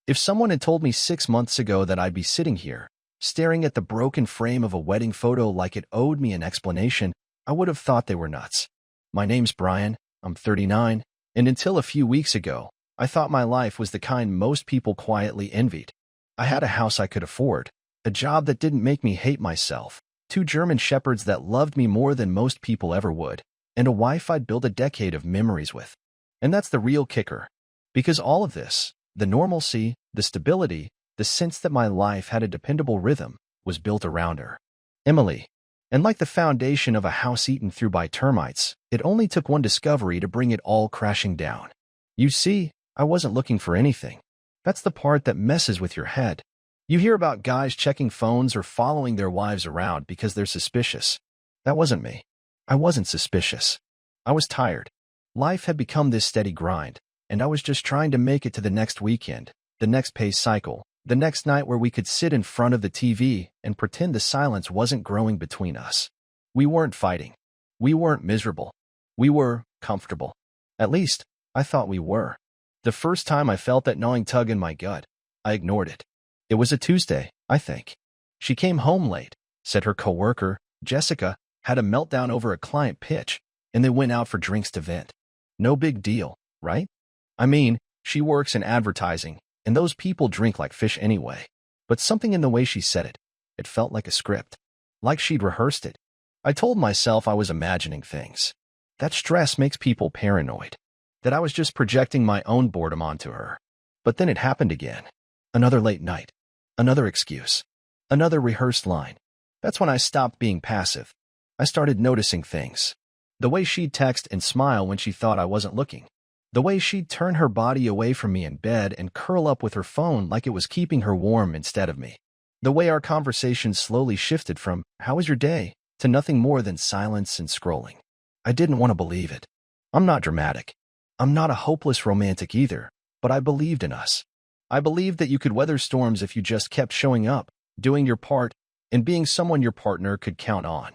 If someone had told me 6 months ago that I'd be sitting here, staring at the broken frame of a wedding photo like it owed me an explanation, I would have thought they were nuts. My name's Brian, I'm 39, and until a few weeks ago, I thought my life was the kind most people quietly envied. I had a house I could afford, a job that didn't make me hate myself, 2 German shepherds that loved me more than most people ever would, and a wife I'd built a decade of memories with. And that's the real kicker. Because all of this, the normalcy, the stability, the sense that my life had a dependable rhythm, was built around her. Emily. And like the foundation of a house eaten through by termites, it only took one discovery to bring it all crashing down. You see, I wasn't looking for anything. That's the part that messes with your head. You hear about guys checking phones or following their wives around because they're suspicious. That wasn't me. I wasn't suspicious. I was tired. Life had become this steady grind, and I was just trying to make it to the next weekend, the next pay cycle, the next night where we could sit in front of the TV and pretend the silence wasn't growing between us. We weren't fighting. We weren't miserable. We were comfortable. At least, I thought we were. The first time I felt that gnawing tug in my gut, I ignored it. It was a Tuesday, I think. She came home late, said her coworker, Jessica, had a meltdown over a client pitch, and they went out for drinks to vent. No big deal, right? I mean, she works in advertising, and those people drink like fish anyway. But something in the way she said it, it felt like a script. Like she'd rehearsed it. I told myself I was imagining things. That stress makes people paranoid. That I was just projecting my own boredom onto her. But then it happened again. Another late night. Another excuse. Another rehearsed line. That's when I stopped being passive. I started noticing things. The way she'd text and smile when she thought I wasn't looking. The way she'd turn her body away from me in bed and curl up with her phone like it was keeping her warm instead of me. The way our conversation slowly shifted from, "How was your day?" to nothing more than silence and scrolling. I didn't want to believe it. I'm not dramatic. I'm not a hopeless romantic either, but I believed in us. I believed that you could weather storms if you just kept showing up, doing your part, and being someone your partner could count on.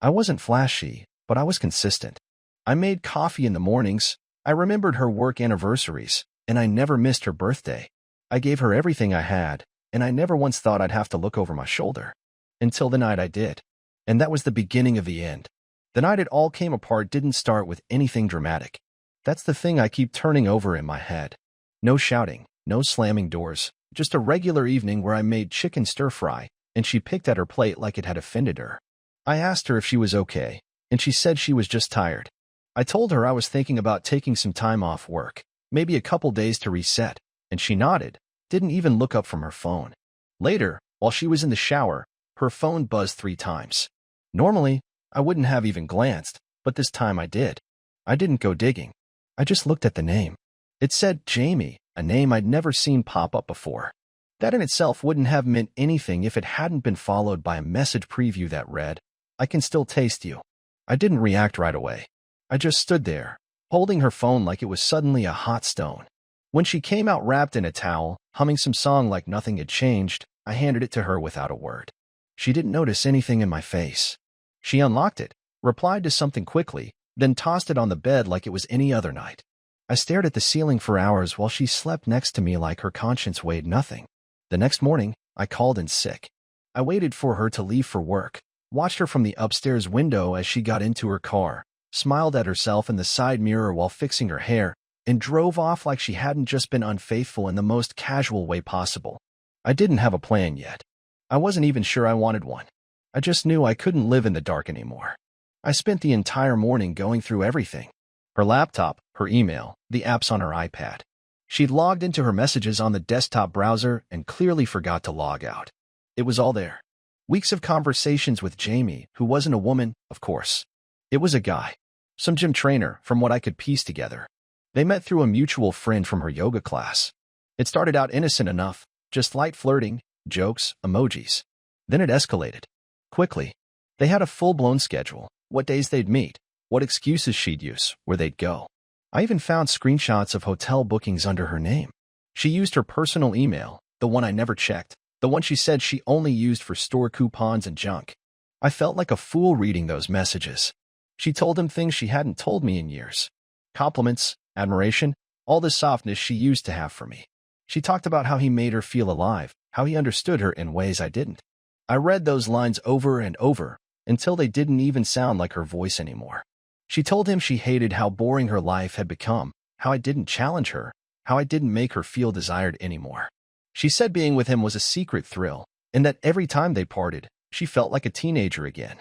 I wasn't flashy, but I was consistent. I made coffee in the mornings. I remembered her work anniversaries, and I never missed her birthday. I gave her everything I had, and I never once thought I'd have to look over my shoulder. Until the night I did. And that was the beginning of the end. The night it all came apart didn't start with anything dramatic. That's the thing I keep turning over in my head. No shouting, no slamming doors, just a regular evening where I made chicken stir-fry, and she picked at her plate like it had offended her. I asked her if she was okay, and she said she was just tired. I told her I was thinking about taking some time off work, maybe a couple days to reset, and she nodded, didn't even look up from her phone. Later, while she was in the shower, her phone buzzed 3 times. Normally, I wouldn't have even glanced, but this time I did. I didn't go digging. I just looked at the name. It said Jamie, a name I'd never seen pop up before. That in itself wouldn't have meant anything if it hadn't been followed by a message preview that read, "I can still taste you." I didn't react right away. I just stood there, holding her phone like it was suddenly a hot stone. When she came out wrapped in a towel, humming some song like nothing had changed, I handed it to her without a word. She didn't notice anything in my face. She unlocked it, replied to something quickly, then tossed it on the bed like it was any other night. I stared at the ceiling for hours while she slept next to me like her conscience weighed nothing. The next morning, I called in sick. I waited for her to leave for work, watched her from the upstairs window as she got into her car, smiled at herself in the side mirror while fixing her hair, and drove off like she hadn't just been unfaithful in the most casual way possible. I didn't have a plan yet. I wasn't even sure I wanted one. I just knew I couldn't live in the dark anymore. I spent the entire morning going through everything. Her laptop, her email, the apps on her iPad. She'd logged into her messages on the desktop browser and clearly forgot to log out. It was all there. Weeks of conversations with Jamie, who wasn't a woman, of course. It was a guy. Some gym trainer, from what I could piece together. They met through a mutual friend from her yoga class. It started out innocent enough, just light flirting, jokes, emojis. Then it escalated. Quickly. They had a full-blown schedule, what days they'd meet, what excuses she'd use, where they'd go. I even found screenshots of hotel bookings under her name. She used her personal email, the one I never checked, the one she said she only used for store coupons and junk. I felt like a fool reading those messages. She told him things she hadn't told me in years. Compliments, admiration, all the softness she used to have for me. She talked about how he made her feel alive, how he understood her in ways I didn't. I read those lines over and over, until they didn't even sound like her voice anymore. She told him she hated how boring her life had become, how I didn't challenge her, how I didn't make her feel desired anymore. She said being with him was a secret thrill, and that every time they parted, she felt like a teenager again.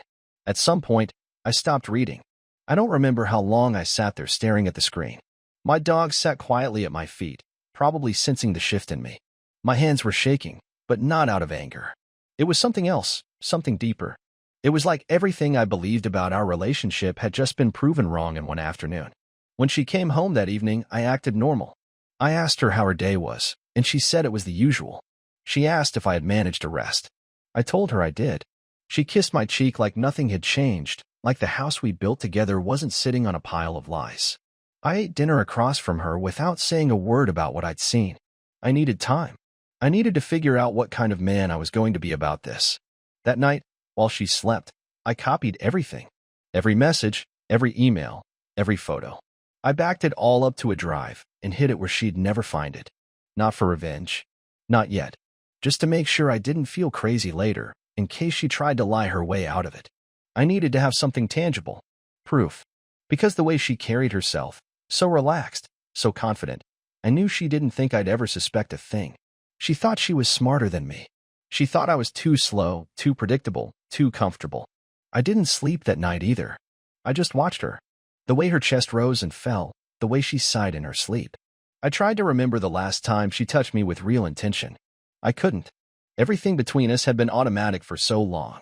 At some point, I stopped reading. I don't remember how long I sat there staring at the screen. My dog sat quietly at my feet, probably sensing the shift in me. My hands were shaking, but not out of anger. It was something else, something deeper. It was like everything I believed about our relationship had just been proven wrong in one afternoon. When she came home that evening, I acted normal. I asked her how her day was, and she said it was the usual. She asked if I had managed to rest. I told her I did. She kissed my cheek like nothing had changed, like the house we built together wasn't sitting on a pile of lies. I ate dinner across from her without saying a word about what I'd seen. I needed time. I needed to figure out what kind of man I was going to be about this. That night, while she slept, I copied everything. Every message, every email, every photo. I backed it all up to a drive and hid it where she'd never find it. Not for revenge. Not yet. Just to make sure I didn't feel crazy later, in case she tried to lie her way out of it. I needed to have something tangible. Proof. Because the way she carried herself, so relaxed, so confident, I knew she didn't think I'd ever suspect a thing. She thought she was smarter than me. She thought I was too slow, too predictable, too comfortable. I didn't sleep that night either. I just watched her. The way her chest rose and fell, the way she sighed in her sleep. I tried to remember the last time she touched me with real intention. I couldn't. Everything between us had been automatic for so long.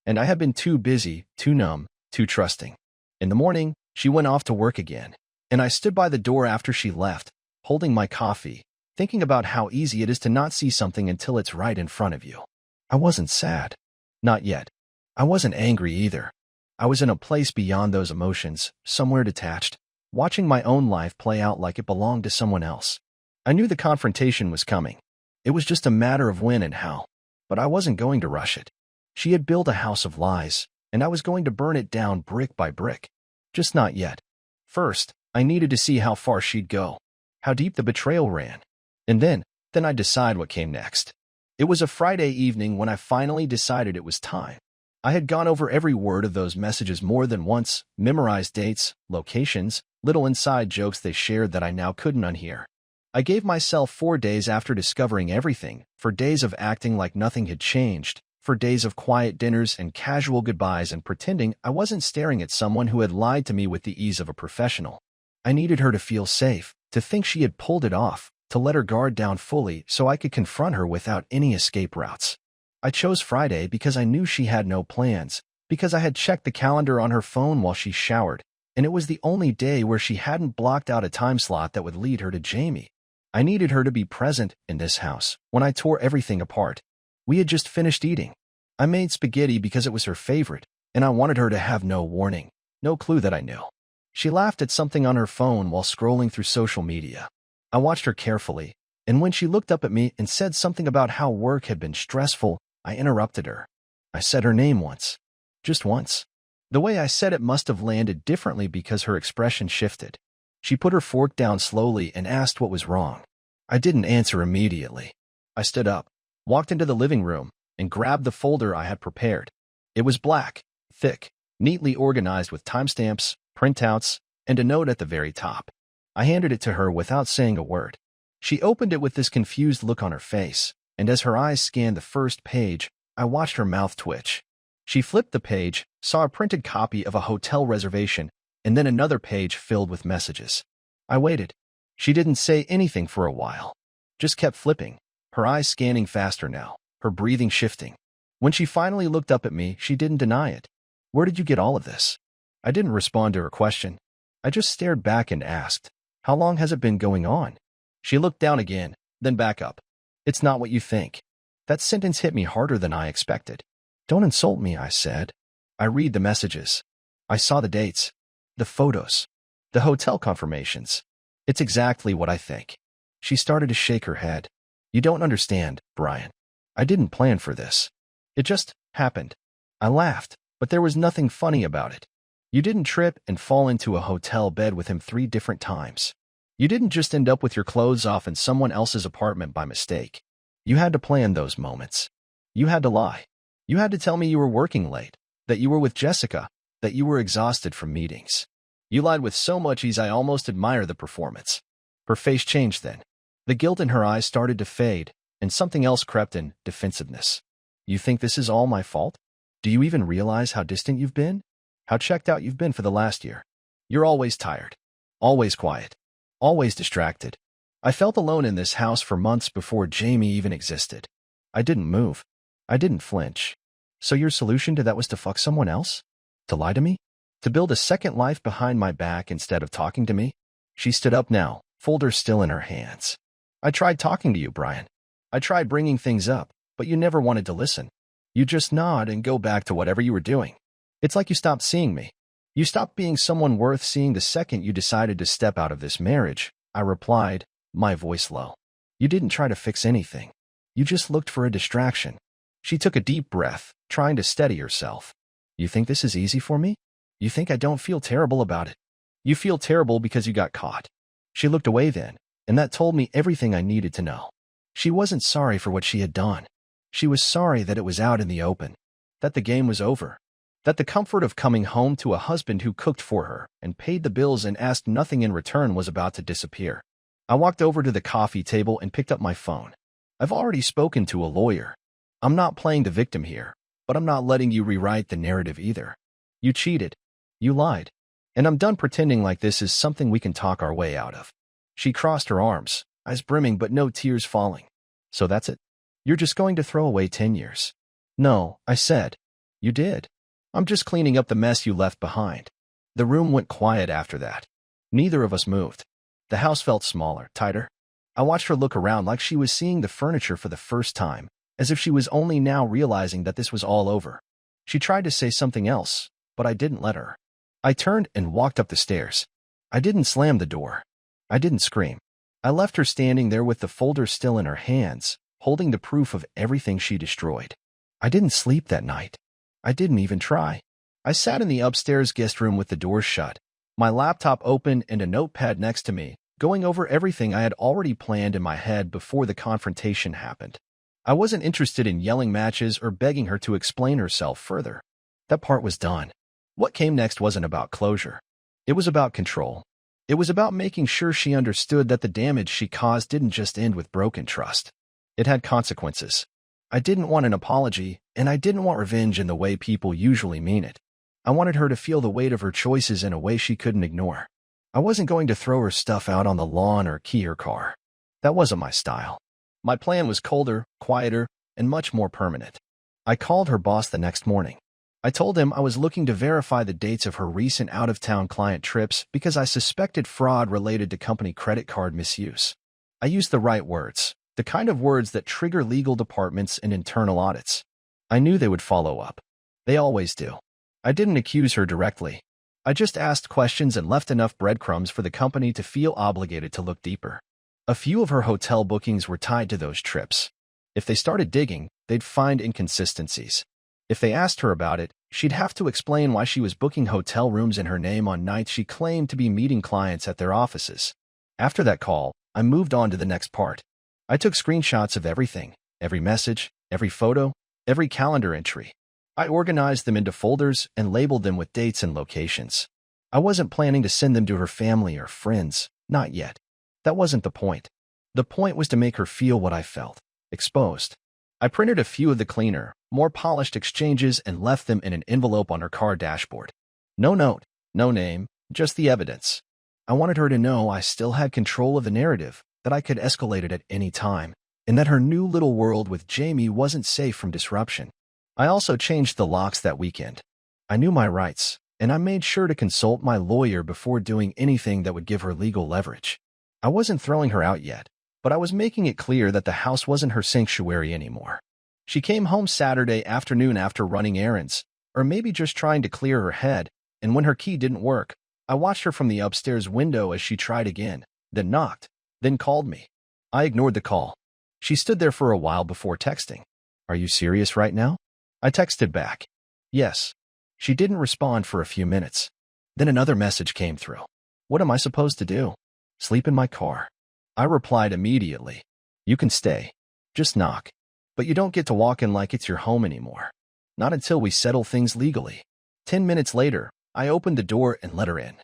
And I had been too busy, too numb, too trusting. In the morning, she went off to work again, and I stood by the door after she left, holding my coffee, thinking about how easy it is to not see something until it's right in front of you. I wasn't sad. Not yet. I wasn't angry either. I was in a place beyond those emotions, somewhere detached, watching my own life play out like it belonged to someone else. I knew the confrontation was coming. It was just a matter of when and how, but I wasn't going to rush it. She had built a house of lies, and I was going to burn it down brick by brick. Just not yet. First, I needed to see how far she'd go, how deep the betrayal ran. And then I'd decide what came next. It was a Friday evening when I finally decided it was time. I had gone over every word of those messages more than once, memorized dates, locations, little inside jokes they shared that I now couldn't unhear. I gave myself 4 days after discovering everything, for days of acting like nothing had changed, for days of quiet dinners and casual goodbyes and pretending I wasn't staring at someone who had lied to me with the ease of a professional. I needed her to feel safe, to think she had pulled it off, to let her guard down fully so I could confront her without any escape routes. I chose Friday because I knew she had no plans, because I had checked the calendar on her phone while she showered, and it was the only day where she hadn't blocked out a time slot that would lead her to Jamie. I needed her to be present in this house when I tore everything apart. We had just finished eating. I made spaghetti because it was her favorite, and I wanted her to have no warning, no clue that I knew. She laughed at something on her phone while scrolling through social media. I watched her carefully, and when she looked up at me and said something about how work had been stressful, I interrupted her. I said her name once. Just once. The way I said it must have landed differently because her expression shifted. She put her fork down slowly and asked what was wrong. I didn't answer immediately. I stood up, walked into the living room, and grabbed the folder I had prepared. It was black, thick, neatly organized with timestamps, printouts, and a note at the very top. I handed it to her without saying a word. She opened it with this confused look on her face, and as her eyes scanned the first page, I watched her mouth twitch. She flipped the page, saw a printed copy of a hotel reservation, and then another page filled with messages. I waited. She didn't say anything for a while. Just kept flipping, her eyes scanning faster now, her breathing shifting. When she finally looked up at me, she didn't deny it. Where did you get all of this? I didn't respond to her question. I just stared back and asked, how long has it been going on? She looked down again, then back up. It's not what you think. That sentence hit me harder than I expected. Don't insult me, I said. I read the messages. I saw the dates, the photos, the hotel confirmations. It's exactly what I think. She started to shake her head. You don't understand, Brian. I didn't plan for this. It just happened. I laughed, but there was nothing funny about it. You didn't trip and fall into a hotel bed with him 3 different times. You didn't just end up with your clothes off in someone else's apartment by mistake. You had to plan those moments. You had to lie. You had to tell me you were working late, that you were with Jessica, that you were exhausted from meetings. You lied with so much ease I almost admire the performance. Her face changed then. The guilt in her eyes started to fade, and something else crept in, defensiveness. You think this is all my fault? Do you even realize how distant you've been? How checked out you've been for the last year? You're always tired. Always quiet. Always distracted. I felt alone in this house for months before Jamie even existed. I didn't move. I didn't flinch. So your solution to that was to fuck someone else? To lie to me? To build a second life behind my back instead of talking to me? She stood up now, folder still in her hands. I tried talking to you, Brian. I tried bringing things up, but you never wanted to listen. You just nod and go back to whatever you were doing. It's like you stopped seeing me. You stopped being someone worth seeing the second you decided to step out of this marriage, I replied, my voice low. You didn't try to fix anything. You just looked for a distraction. She took a deep breath, trying to steady herself. You think this is easy for me? You think I don't feel terrible about it? You feel terrible because you got caught. She looked away then, and that told me everything I needed to know. She wasn't sorry for what she had done. She was sorry that it was out in the open, that the game was over, that the comfort of coming home to a husband who cooked for her and paid the bills and asked nothing in return was about to disappear. I walked over to the coffee table and picked up my phone. I've already spoken to a lawyer. I'm not playing the victim here, but I'm not letting you rewrite the narrative either. You cheated. You lied. And I'm done pretending like this is something we can talk our way out of. She crossed her arms, eyes brimming but no tears falling. So that's it? You're just going to throw away 10 years. No, I said. You did. I'm just cleaning up the mess you left behind. The room went quiet after that. Neither of us moved. The house felt smaller, tighter. I watched her look around like she was seeing the furniture for the first time, as if she was only now realizing that this was all over. She tried to say something else, but I didn't let her. I turned and walked up the stairs. I didn't slam the door. I didn't scream. I left her standing there with the folder still in her hands, holding the proof of everything she destroyed. I didn't sleep that night. I didn't even try. I sat in the upstairs guest room with the doors shut, my laptop open and a notepad next to me, going over everything I had already planned in my head before the confrontation happened. I wasn't interested in yelling matches or begging her to explain herself further. That part was done. What came next wasn't about closure. It was about control. It was about making sure she understood that the damage she caused didn't just end with broken trust. It had consequences. I didn't want an apology, and I didn't want revenge in the way people usually mean it. I wanted her to feel the weight of her choices in a way she couldn't ignore. I wasn't going to throw her stuff out on the lawn or key her car. That wasn't my style. My plan was colder, quieter, and much more permanent. I called her boss the next morning. I told him I was looking to verify the dates of her recent out-of-town client trips because I suspected fraud related to company credit card misuse. I used the right words, the kind of words that trigger legal departments and internal audits. I knew they would follow up. They always do. I didn't accuse her directly. I just asked questions and left enough breadcrumbs for the company to feel obligated to look deeper. A few of her hotel bookings were tied to those trips. If they started digging, they'd find inconsistencies. If they asked her about it, she'd have to explain why she was booking hotel rooms in her name on nights she claimed to be meeting clients at their offices. After that call, I moved on to the next part. I took screenshots of everything, every message, every photo, every calendar entry. I organized them into folders and labeled them with dates and locations. I wasn't planning to send them to her family or friends, not yet. That wasn't the point. The point was to make her feel what I felt, exposed. I printed a few of the cleaner, more polished exchanges and left them in an envelope on her car dashboard. No note, no name, just the evidence. I wanted her to know I still had control of the narrative, that I could escalate it at any time, and that her new little world with Jamie wasn't safe from disruption. I also changed the locks that weekend. I knew my rights, and I made sure to consult my lawyer before doing anything that would give her legal leverage. I wasn't throwing her out yet, but I was making it clear that the house wasn't her sanctuary anymore. She came home Saturday afternoon after running errands, or maybe just trying to clear her head, and when her key didn't work, I watched her from the upstairs window as she tried again, then knocked, then called me. I ignored the call. She stood there for a while before texting. Are you serious right now? I texted back. Yes. She didn't respond for a few minutes. Then another message came through. What am I supposed to do? Sleep in my car. I replied immediately. You can stay. Just knock. But you don't get to walk in like it's your home anymore. Not until we settle things legally. 10 minutes later, I opened the door and let her in.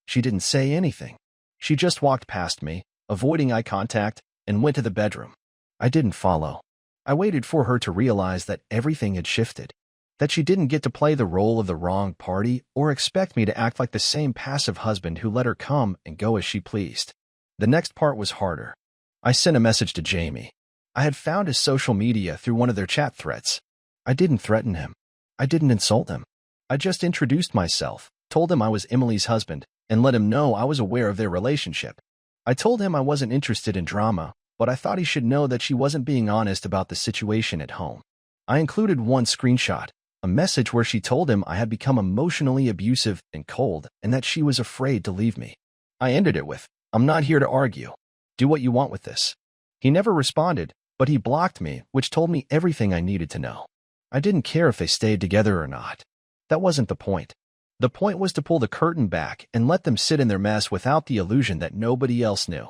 She didn't say anything. She just walked past me, avoiding eye contact, and went to the bedroom. I didn't follow. I waited for her to realize that everything had shifted, that she didn't get to play the role of the wrong party or expect me to act like the same passive husband who let her come and go as she pleased. The next part was harder. I sent a message to Jamie. I had found his social media through one of their chat threads. I didn't threaten him. I didn't insult him. I just introduced myself, told him I was Emily's husband, and let him know I was aware of their relationship. I told him I wasn't interested in drama, but I thought he should know that she wasn't being honest about the situation at home. I included one screenshot, a message where she told him I had become emotionally abusive and cold and that she was afraid to leave me. I ended it with, "I'm not here to argue. Do what you want with this." He never responded, but he blocked me, which told me everything I needed to know. I didn't care if they stayed together or not. That wasn't the point. The point was to pull the curtain back and let them sit in their mess without the illusion that nobody else knew.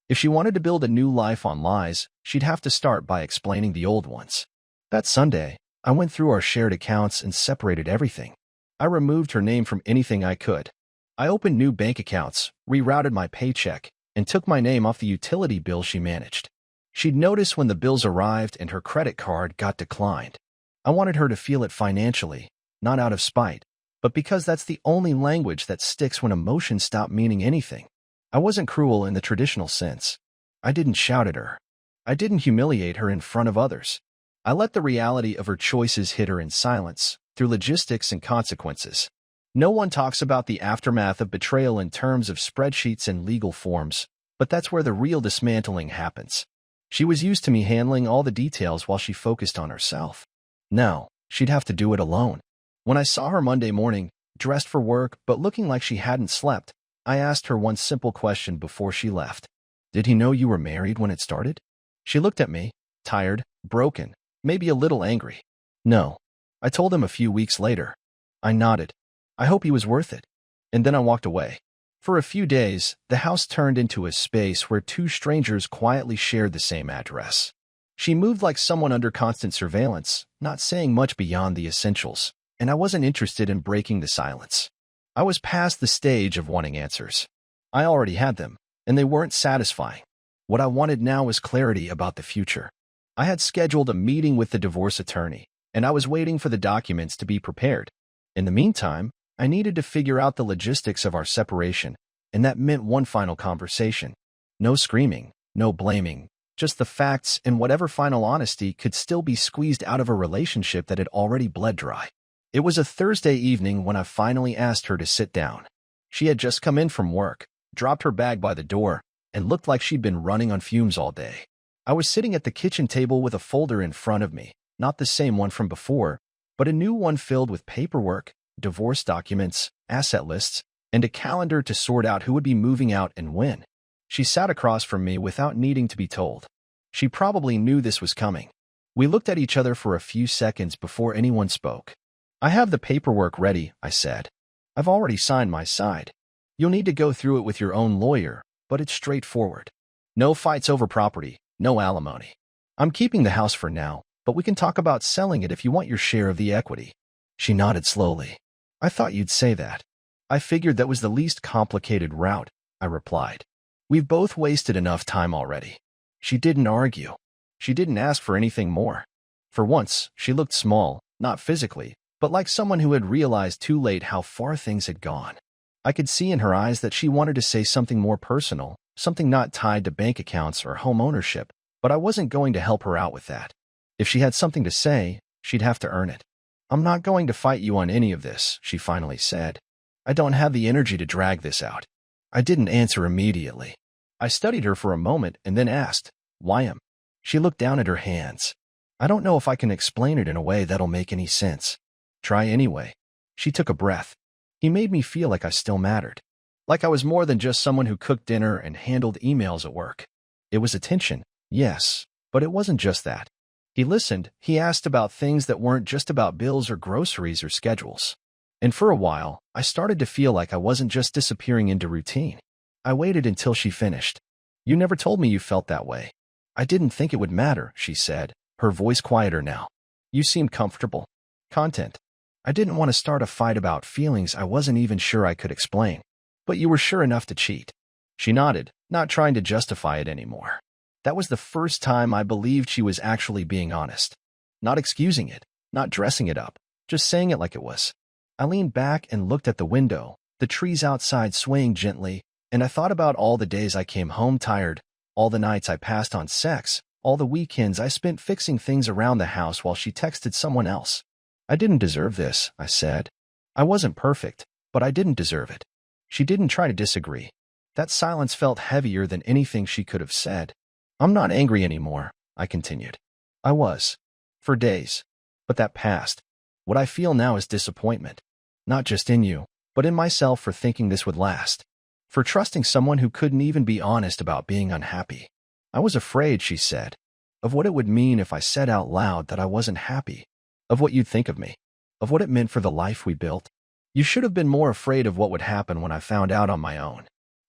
If she wanted to build a new life on lies, she'd have to start by explaining the old ones. That Sunday, I went through our shared accounts and separated everything. I removed her name from anything I could. I opened new bank accounts, rerouted my paycheck, and took my name off the utility bills she managed. She'd notice when the bills arrived and her credit card got declined. I wanted her to feel it financially, not out of spite, but because that's the only language that sticks when emotions stop meaning anything. I wasn't cruel in the traditional sense. I didn't shout at her. I didn't humiliate her in front of others. I let the reality of her choices hit her in silence, through logistics and consequences. No one talks about the aftermath of betrayal in terms of spreadsheets and legal forms, but that's where the real dismantling happens. She was used to me handling all the details while she focused on herself. Now, she'd have to do it alone. When I saw her Monday morning, dressed for work but looking like she hadn't slept, I asked her one simple question before she left. "Did he know you were married when it started?" She looked at me, tired, broken, maybe a little angry. "No." I told him a few weeks later. I nodded. I hope he was worth it. And then I walked away. For a few days, the house turned into a space where two strangers quietly shared the same address. She moved like someone under constant surveillance, not saying much beyond the essentials, and I wasn't interested in breaking the silence. I was past the stage of wanting answers. I already had them, and they weren't satisfying. What I wanted now was clarity about the future. I had scheduled a meeting with the divorce attorney, and I was waiting for the documents to be prepared. In the meantime, I needed to figure out the logistics of our separation, and that meant one final conversation. No screaming, no blaming, just the facts and whatever final honesty could still be squeezed out of a relationship that had already bled dry. It was a Thursday evening when I finally asked her to sit down. She had just come in from work, dropped her bag by the door, and looked like she'd been running on fumes all day. I was sitting at the kitchen table with a folder in front of me, not the same one from before, but a new one filled with paperwork, divorce documents, asset lists, and a calendar to sort out who would be moving out and when. She sat across from me without needing to be told. She probably knew this was coming. We looked at each other for a few seconds before anyone spoke. "I have the paperwork ready," I said. "I've already signed my side. You'll need to go through it with your own lawyer, but it's straightforward. No fights over property, no alimony. I'm keeping the house for now, but we can talk about selling it if you want your share of the equity." She nodded slowly. "I thought you'd say that." "I figured that was the least complicated route," I replied. "We've both wasted enough time already." She didn't argue. She didn't ask for anything more. For once, she looked small, not physically, but like someone who had realized too late how far things had gone. I could see in her eyes that she wanted to say something more personal, something not tied to bank accounts or home ownership, but I wasn't going to help her out with that. If she had something to say, she'd have to earn it. "I'm not going to fight you on any of this," she finally said. "I don't have the energy to drag this out." I didn't answer immediately. I studied her for a moment and then asked, "Why am?" She looked down at her hands. "I don't know if I can explain it in a way that'll make any sense." "Try anyway." She took a breath. He made me feel like I still mattered. Like I was more than just someone who cooked dinner and handled emails at work. It was attention, yes, but it wasn't just that. He listened. He asked about things that weren't just about bills or groceries or schedules. And for a while, I started to feel like I wasn't just disappearing into routine. I waited until she finished. You never told me you felt that way. I didn't think it would matter, she said, her voice quieter now. You seemed comfortable. Content. I didn't want to start a fight about feelings I wasn't even sure I could explain. But you were sure enough to cheat. She nodded, not trying to justify it anymore. That was the first time I believed she was actually being honest. Not excusing it, not dressing it up, just saying it like it was. I leaned back and looked at the window, the trees outside swaying gently, and I thought about all the days I came home tired, all the nights I passed on sex, all the weekends I spent fixing things around the house while she texted someone else. I didn't deserve this, I said. I wasn't perfect, but I didn't deserve it. She didn't try to disagree. That silence felt heavier than anything she could have said. I'm not angry anymore, I continued. I was. For days. But that passed. What I feel now is disappointment. Not just in you, but in myself for thinking this would last. For trusting someone who couldn't even be honest about being unhappy. I was afraid, she said, of what it would mean if I said out loud that I wasn't happy. Of what you'd think of me. Of what it meant for the life we built. You should have been more afraid of what would happen when I found out on my own.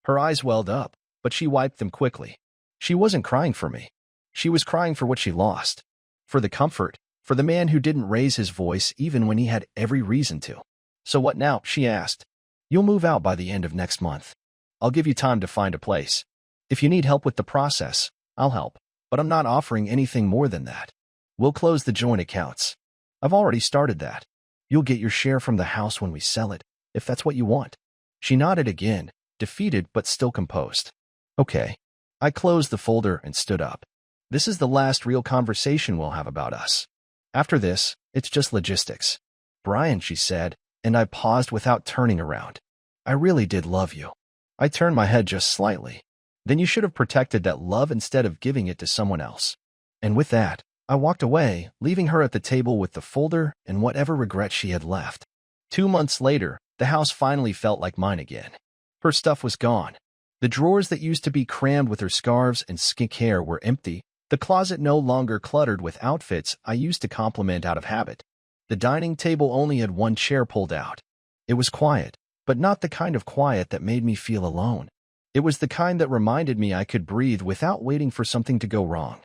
Her eyes welled up, but she wiped them quickly. She wasn't crying for me. She was crying for what she lost. For the comfort, for the man who didn't raise his voice even when he had every reason to. So what now? She asked. You'll move out by the end of next month. I'll give you time to find a place. If you need help with the process, I'll help. But I'm not offering anything more than that. We'll close the joint accounts. I've already started that. You'll get your share from the house when we sell it, if that's what you want. She nodded again, defeated but still composed. Okay. I closed the folder and stood up. This is the last real conversation we'll have about us. After this, it's just logistics. Brian, she said, and I paused without turning around. I really did love you. I turned my head just slightly. Then you should have protected that love instead of giving it to someone else. And with that, I walked away, leaving her at the table with the folder and whatever regret she had left. 2 months later, the house finally felt like mine again. Her stuff was gone. The drawers that used to be crammed with her scarves and skincare were empty, the closet no longer cluttered with outfits I used to compliment out of habit. The dining table only had one chair pulled out. It was quiet, but not the kind of quiet that made me feel alone. It was the kind that reminded me I could breathe without waiting for something to go wrong.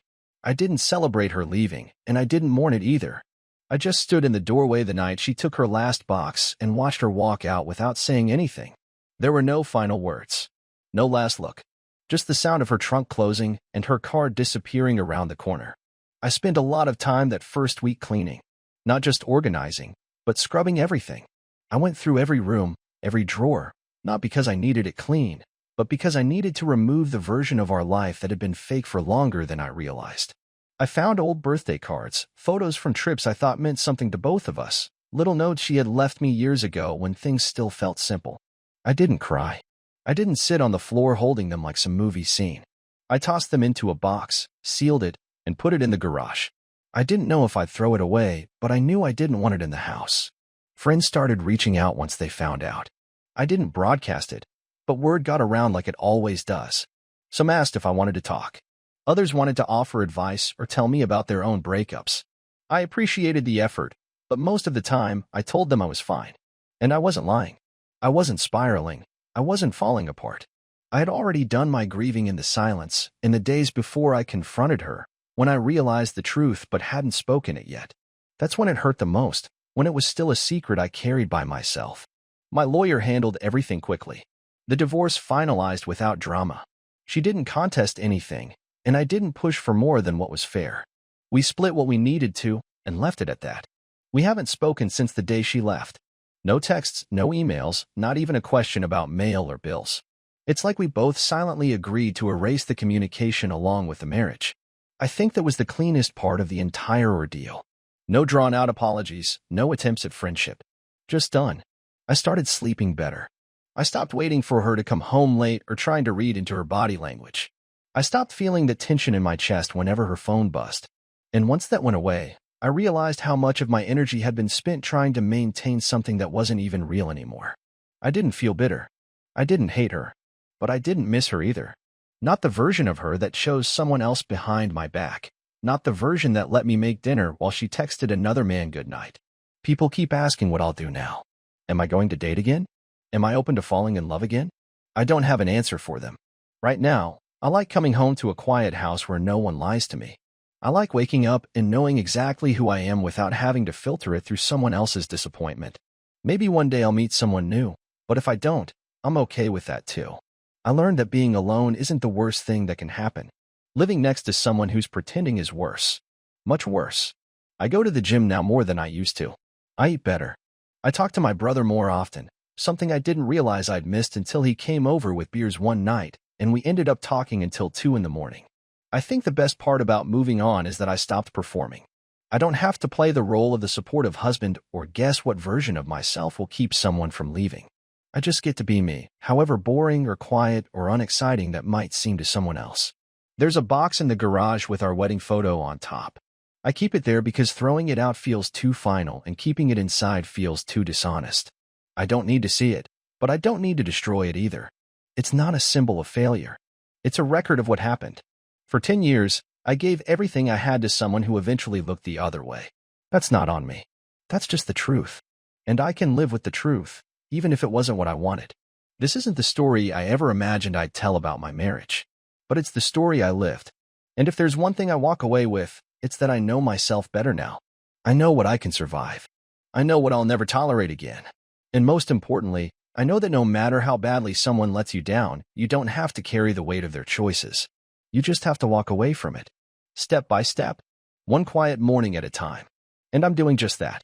I didn't celebrate her leaving, and I didn't mourn it either. I just stood in the doorway the night she took her last box and watched her walk out without saying anything. There were no final words. No last look. Just the sound of her trunk closing and her car disappearing around the corner. I spent a lot of time that first week cleaning. Not just organizing, but scrubbing everything. I went through every room, every drawer, not because I needed it clean, but because I needed to remove the version of our life that had been fake for longer than I realized. I found old birthday cards, photos from trips I thought meant something to both of us, little notes she had left me years ago when things still felt simple. I didn't cry. I didn't sit on the floor holding them like some movie scene. I tossed them into a box, sealed it, and put it in the garage. I didn't know if I'd throw it away, but I knew I didn't want it in the house. Friends started reaching out once they found out. I didn't broadcast it, but word got around like it always does. Some asked if I wanted to talk. Others wanted to offer advice or tell me about their own breakups. I appreciated the effort, but most of the time, I told them I was fine. And I wasn't lying. I wasn't spiraling. I wasn't falling apart. I had already done my grieving in the silence, in the days before I confronted her, when I realized the truth but hadn't spoken it yet. That's when it hurt the most, when it was still a secret I carried by myself. My lawyer handled everything quickly. The divorce finalized without drama. She didn't contest anything, and I didn't push for more than what was fair. We split what we needed to, and left it at that. We haven't spoken since the day she left. No texts, no emails, not even a question about mail or bills. It's like we both silently agreed to erase the communication along with the marriage. I think that was the cleanest part of the entire ordeal. No drawn-out apologies, no attempts at friendship. Just done. I started sleeping better. I stopped waiting for her to come home late or trying to read into her body language. I stopped feeling the tension in my chest whenever her phone buzzed. And once that went away, I realized how much of my energy had been spent trying to maintain something that wasn't even real anymore. I didn't feel bitter. I didn't hate her. But I didn't miss her either. Not the version of her that chose someone else behind my back. Not the version that let me make dinner while she texted another man goodnight. People keep asking what I'll do now. Am I going to date again? Am I open to falling in love again? I don't have an answer for them. Right now, I like coming home to a quiet house where no one lies to me. I like waking up and knowing exactly who I am without having to filter it through someone else's disappointment. Maybe one day I'll meet someone new, but if I don't, I'm okay with that too. I learned that being alone isn't the worst thing that can happen. Living next to someone who's pretending is worse. Much worse. I go to the gym now more than I used to. I eat better. I talk to my brother more often, something I didn't realize I'd missed until he came over with beers one night, and we ended up talking until 2 in the morning. I think the best part about moving on is that I stopped performing. I don't have to play the role of the supportive husband or guess what version of myself will keep someone from leaving. I just get to be me, however boring or quiet or unexciting that might seem to someone else. There's a box in the garage with our wedding photo on top. I keep it there because throwing it out feels too final and keeping it inside feels too dishonest. I don't need to see it, but I don't need to destroy it either. It's not a symbol of failure. It's a record of what happened. For 10 years, I gave everything I had to someone who eventually looked the other way. That's not on me. That's just the truth. And I can live with the truth, even if it wasn't what I wanted. This isn't the story I ever imagined I'd tell about my marriage, but it's the story I lived. And if there's one thing I walk away with, it's that I know myself better now. I know what I can survive. I know what I'll never tolerate again. And most importantly, I know that no matter how badly someone lets you down, you don't have to carry the weight of their choices. You just have to walk away from it, step by step, one quiet morning at a time. And I'm doing just that.